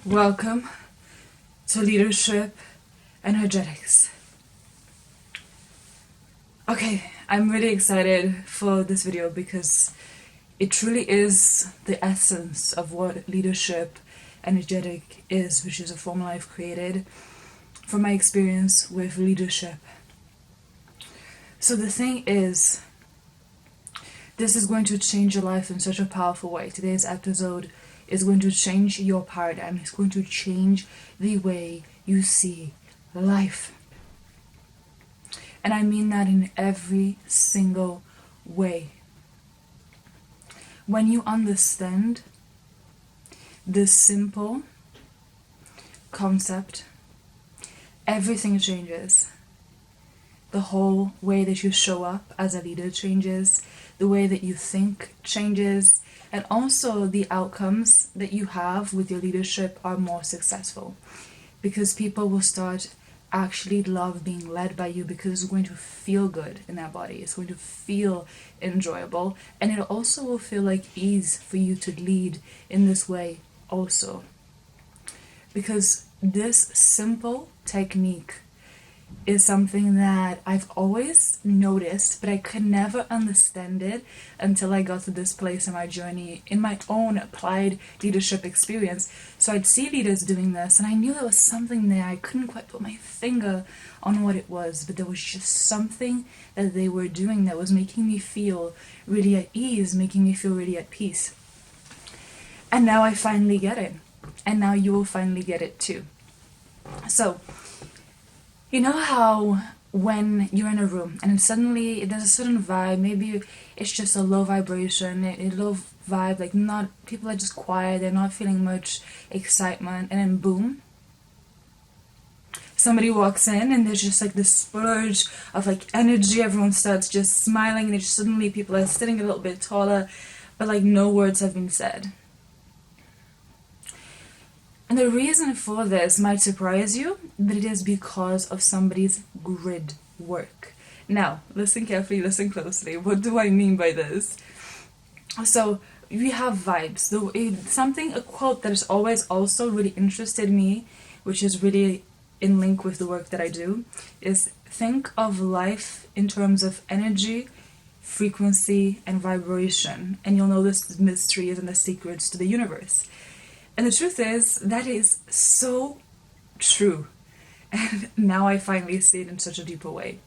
Welcome to Leadership Energetics. Okay, I'm really excited for this video because it truly is the essence of what leadership energetic is, which is a formula I've created from my experience with leadership. So the thing is, this is going to change your life in such a powerful way. Today's episode is going to change your paradigm. It's going to change the way you see life. And I mean that in every single way. When you understand this simple concept, everything changes. The whole way that you show up as a leader changes. The way that you think changes. And also the outcomes that you have with your leadership are more successful. Because people will start actually love being led by you because it's going to feel good in their body. It's going to feel enjoyable. And it also will feel like ease for you to lead in this way also. Because this simple technique is something that I've always noticed, but I could never understand it until I got to this place in my journey, in my own applied leadership experience. So I'd see leaders doing this, and I knew there was something there. I couldn't quite put my finger on what it was, but there was just something that they were doing that was making me feel really at ease, making me feel really at peace. And now I finally get it. And now you will finally get it too. So, you know how when you're in a room and suddenly there's a certain vibe, maybe it's just a low vibration, a low vibe, like not, people are just quiet, they're not feeling much excitement, and then boom, somebody walks in and there's just like this splurge of like energy, everyone starts just smiling, and just suddenly people are sitting a little bit taller, but like no words have been said. And the reason for this might surprise you, but it is because of somebody's grid work. Now, listen carefully, listen closely. What do I mean by this? So, we have vibes. A quote that has always also really interested me, which is really in link with the work that I do, is think of life in terms of energy, frequency, and vibration. And you'll know this mystery is in the secrets to the universe. And the truth is, that is so true. And now I finally see it in such a deeper way.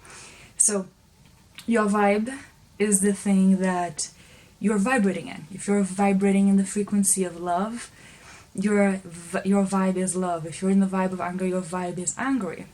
So, your vibe is the thing that you're vibrating in. If you're vibrating in the frequency of love, your vibe is love. If you're in the vibe of anger, your vibe is angry.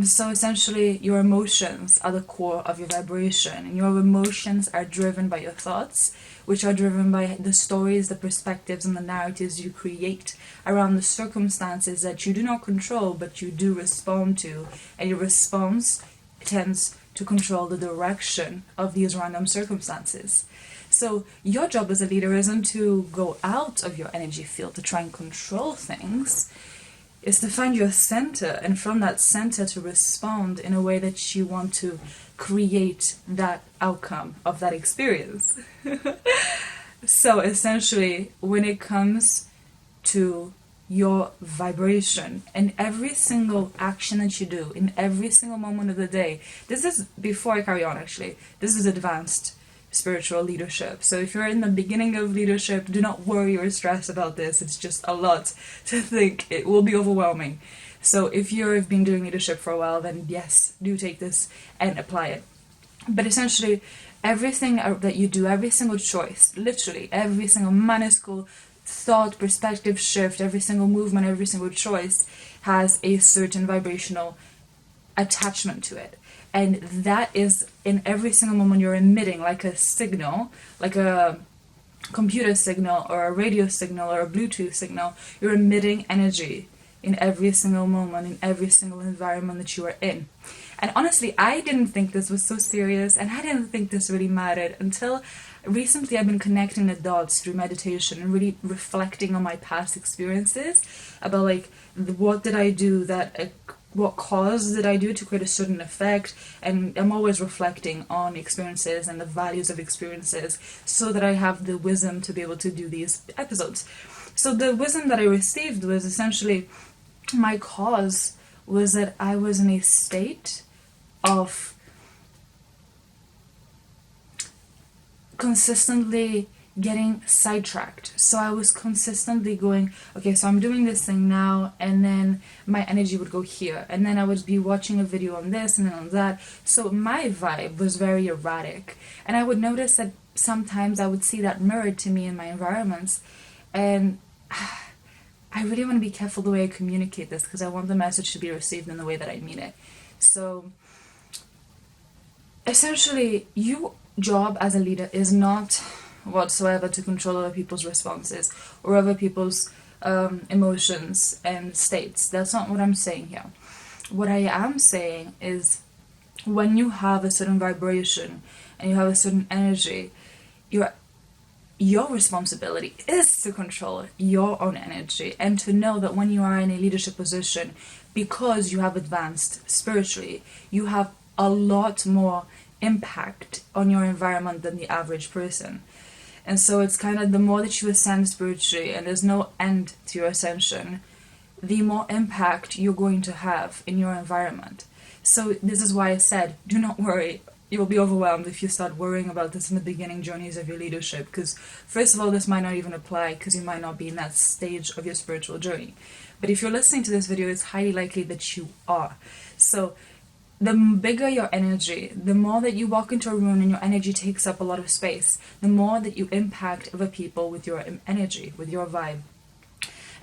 So essentially, your emotions are the core of your vibration, and your emotions are driven by your thoughts, which are driven by the stories, the perspectives, and the narratives you create around the circumstances that you do not control, but you do respond to, and your response tends to control the direction of these random circumstances. So your job as a leader isn't to go out of your energy field to try and control things. Is to find your center, and from that center to respond in a way that you want to create that outcome of that experience. So essentially, when it comes to your vibration and every single action that you do in every single moment of the day, this is, before I carry on actually, this is advanced spiritual leadership. So if you're in the beginning of leadership, do not worry or stress about this. It's just a lot to think. It will be overwhelming. So if you've been doing leadership for a while, then yes, do take this and apply it. But essentially, everything that you do, every single choice, literally every single minuscule thought, perspective shift, every single movement, every single choice has a certain vibrational attachment to it. And that is in every single moment you're emitting, like a signal, like a computer signal or a radio signal or a Bluetooth signal. You're emitting energy in every single moment, in every single environment that you are in. And honestly, I didn't think this was so serious, and I didn't think this really mattered until recently. I've been connecting the dots through meditation and really reflecting on my past experiences about like what did I do that what cause did I do to create a certain effect, and I'm always reflecting on experiences and the values of experiences so that I have the wisdom to be able to do these episodes. So the wisdom that I received was essentially, my cause was that I was in a state of consistently getting sidetracked. So I was consistently going, okay, so I'm doing this thing now, and then my energy would go here, and then I would be watching a video on this and then on that. So my vibe was very erratic, and I would notice that sometimes I would see that mirrored to me in my environments, and I really want to be careful the way I communicate this, because I want the message to be received in the way that I mean it. So essentially, your job as a leader is not whatsoever to control other people's responses or other people's emotions and states. That's not what I'm saying here. What I am saying is, when you have a certain vibration and you have a certain energy, your responsibility is to control your own energy, and to know that when you are in a leadership position, because you have advanced spiritually, you have a lot more impact on your environment than the average person. And so it's kind of, the more that you ascend spiritually, and there's no end to your ascension, the more impact you're going to have in your environment. So this is why I said, do not worry. You will be overwhelmed if you start worrying about this in the beginning journeys of your leadership, because first of all, this might not even apply, because you might not be in that stage of your spiritual journey. But if you're listening to this video, it's highly likely that you are. So the bigger your energy, the more that you walk into a room and your energy takes up a lot of space, the more that you impact other people with your energy, with your vibe.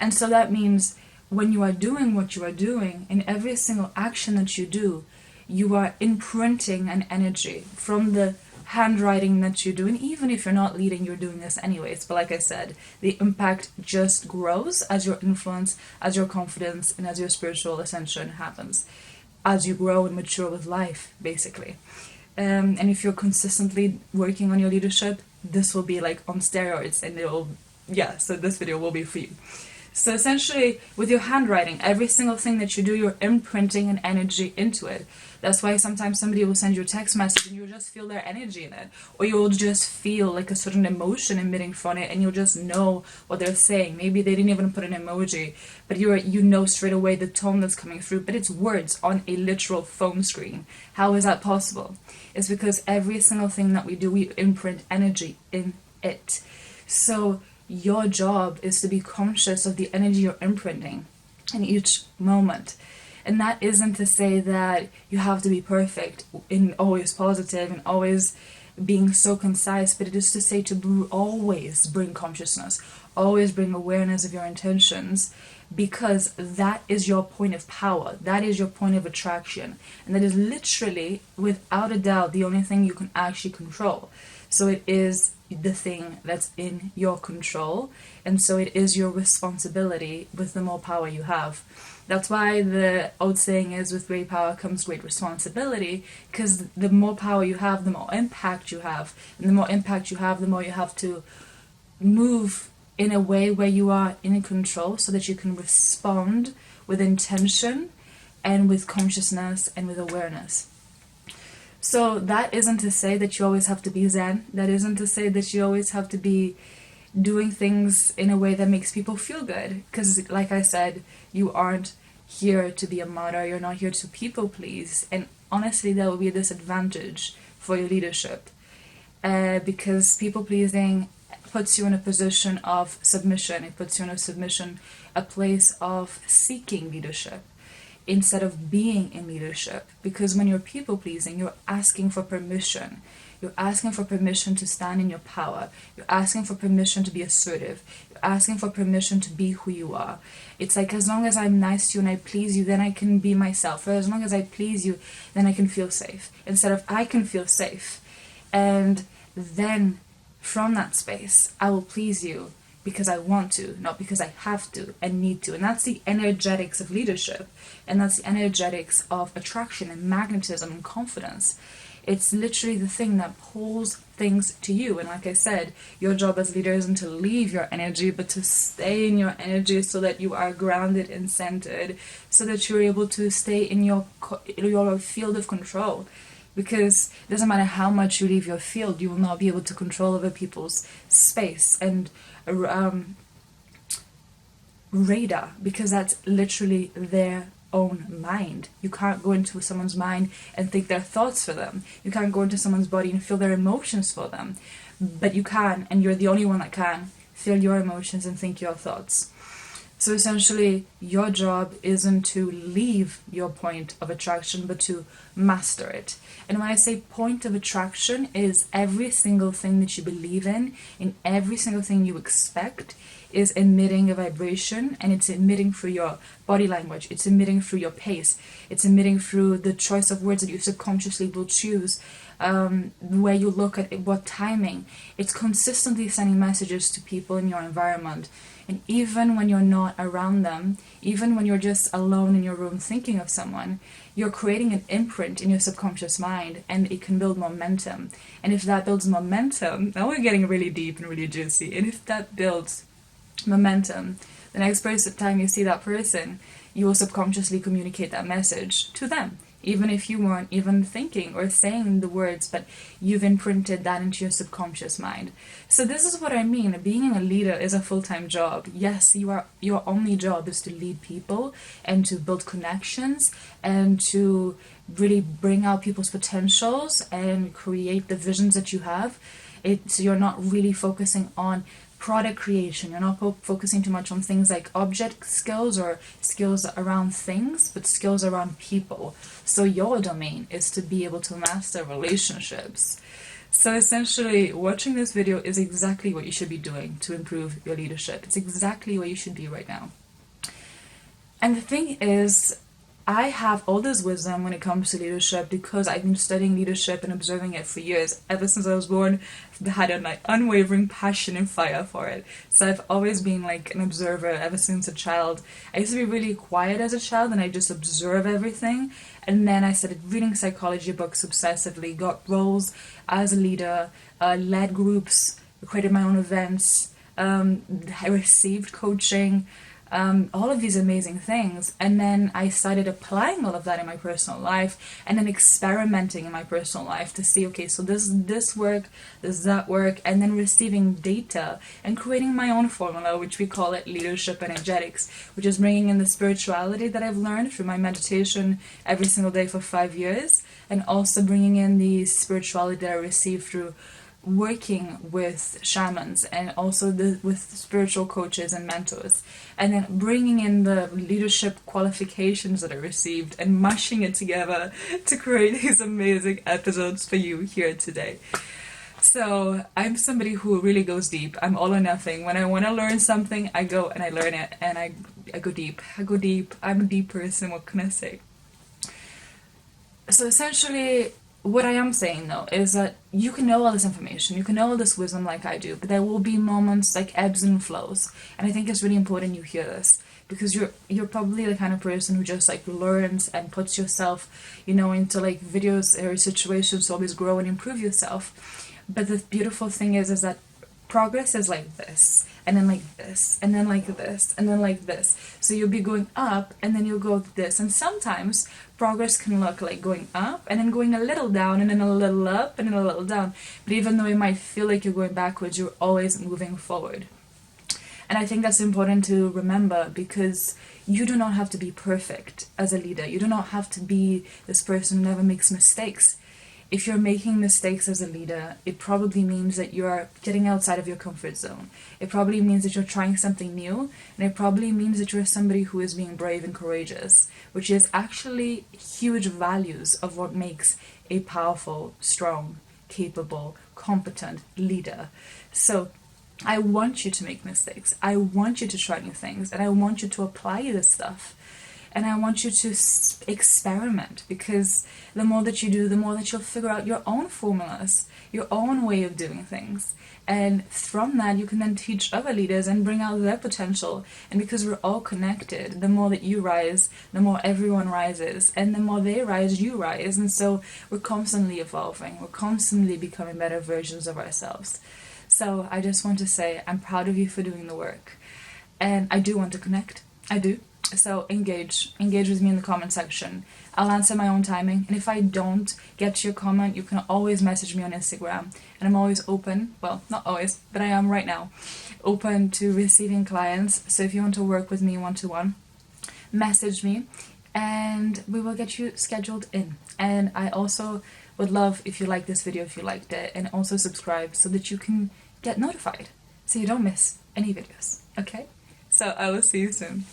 And so that means, when you are doing what you are doing, in every single action that you do, you are imprinting an energy from the handwriting that you do. And even if you're not leading, you're doing this anyways. But like I said, the impact just grows as your influence, as your confidence, and as your spiritual ascension happens, as you grow and mature with life, basically. And if you're consistently working on your leadership, this will be like on steroids, and so this video will be for you. So essentially, with your handwriting, every single thing that you do, you're imprinting an energy into it. That's why sometimes somebody will send you a text message and you'll just feel their energy in it. Or you'll just feel like a certain emotion emitting from it, and you'll just know what they're saying. Maybe they didn't even put an emoji, but you know straight away the tone that's coming through. But it's words on a literal phone screen. How is that possible? It's because every single thing that we do, we imprint energy in it. So your job is to be conscious of the energy you're imprinting in each moment. And that isn't to say that you have to be perfect and always positive and always being so concise, but it is to say to always bring consciousness, always bring awareness of your intentions, because that is your point of power, that is your point of attraction, and that is literally, without a doubt, the only thing you can actually control. So it is the thing that's in your control, and so it is your responsibility with the more power you have. That's why the old saying is, with great power comes great responsibility, because the more power you have, the more impact you have, and the more impact you have, the more you have to move in a way where you are in control, so that you can respond with intention and with consciousness and with awareness. So that isn't to say that you always have to be zen. That isn't to say that you always have to be doing things in a way that makes people feel good. Because like I said, you aren't here to be a martyr. You're not here to people please. And honestly, that will be a disadvantage for your leadership. Because people pleasing puts you in a position of submission. It puts you in a place of seeking leadership, instead of being in leadership. Because when you're people pleasing, you're asking for permission. You're asking for permission to stand in your power. You're asking for permission to be assertive. You're asking for permission to be who you are. It's like, as long as I'm nice to you and I please you, then I can be myself. Or as long as I please you, then I can feel safe. Instead of, I can feel safe. And then from that space, I will please you because I want to, not because I have to and need to. And that's the energetics of leadership. And that's the energetics of attraction and magnetism and confidence. It's literally the thing that pulls things to you. And like I said, your job as leader isn't to leave your energy, but to stay in your energy, so that you are grounded and centered, so that you're able to stay in your field of control. Because it doesn't matter how much you leave your field, you will not be able to control other people's space and radar, because that's literally their own mind. You can't go into someone's mind and think their thoughts for them. You can't go into someone's body and feel their emotions for them. But you can, and you're the only one that can, feel your emotions and think your thoughts. So essentially, your job isn't to leave your point of attraction, but to master it. And when I say point of attraction, is every single thing that you believe in every single thing you expect, is emitting a vibration, and it's emitting through your body language, it's emitting through your pace, it's emitting through the choice of words that you subconsciously will choose, where you look at it, what timing. It's consistently sending messages to people in your environment. And even when you're not around them, even when you're just alone in your room thinking of someone, you're creating an imprint in your subconscious mind, and it can build momentum. And if that builds momentum, now we're getting really deep and really juicy, and if that builds momentum, the next time you see that person, you will subconsciously communicate that message to them, even if you weren't even thinking or saying the words, but you've imprinted that into your subconscious mind. So this is what I mean. Being a leader is a full-time job. Yes, your only job is to lead people and to build connections and to really bring out people's potentials and create the visions that you have. You're not really focusing on product creation. You're not focusing too much on things like object skills or skills around things, but skills around people. So your domain is to be able to master relationships. So essentially, watching this video is exactly what you should be doing to improve your leadership. It's exactly where you should be right now. And the thing is, I have all this wisdom when it comes to leadership because I've been studying leadership and observing it for years. Ever since I was born, I've had an unwavering passion and fire for it. So I've always been like an observer ever since a child. I used to be really quiet as a child and I just observe everything. And then I started reading psychology books obsessively, got roles as a leader, led groups, created my own events, I received coaching, all of these amazing things. And then I started applying all of that in my personal life and then experimenting in my personal life to see, okay, so this work, does that work, and then receiving data and creating my own formula, which we call it leadership energetics, which is bringing in the spirituality that I've learned through my meditation every single day for 5 years, and also bringing in the spirituality that I received through working with shamans and also with spiritual coaches and mentors, and then bringing in the leadership qualifications that I received and mushing it together to create these amazing episodes for you here today. So I'm somebody who really goes deep. I'm all or nothing. When I want to learn something, I go and I learn it, and I go deep. I'm a deep person. What can I say? So essentially, what I am saying though is that you can know all this information, you can know all this wisdom like I do, but there will be moments like ebbs and flows, and I think it's really important you hear this, because you're probably the kind of person who just like learns and puts yourself, into like videos or situations to always grow and improve yourself. But the beautiful thing is that progress is like this, and then like this, and then like this, and then like this. So you'll be going up, and then you'll go this. And sometimes progress can look like going up, and then going a little down, and then a little up, and then a little down. But even though it might feel like you're going backwards, you're always moving forward. And I think that's important to remember, because you do not have to be perfect as a leader. You do not have to be this person who never makes mistakes. If you're making mistakes as a leader, it probably means that you're getting outside of your comfort zone. It probably means that you're trying something new, and it probably means that you're somebody who is being brave and courageous, which is actually huge values of what makes a powerful, strong, capable, competent leader. So I want you to make mistakes. I want you to try new things, and I want you to apply this stuff. And I want you to experiment, because the more that you do, the more that you'll figure out your own formulas, your own way of doing things. And from that, you can then teach other leaders and bring out their potential. And because we're all connected, the more that you rise, the more everyone rises. And the more they rise, you rise. And so we're constantly evolving. We're constantly becoming better versions of ourselves. So I just want to say I'm proud of you for doing the work. And I do want to connect. I do. So engage with me in the comment section. I'll answer my own timing, and if I don't get to your comment, you can always message me on Instagram, and I'm always open, well, not always, but I am right now, open to receiving clients. So if you want to work with me one-to-one, message me and we will get you scheduled in. And I also would love if you like this video, if you liked it, and also subscribe so that you can get notified so you don't miss any videos, okay? So I will see you soon.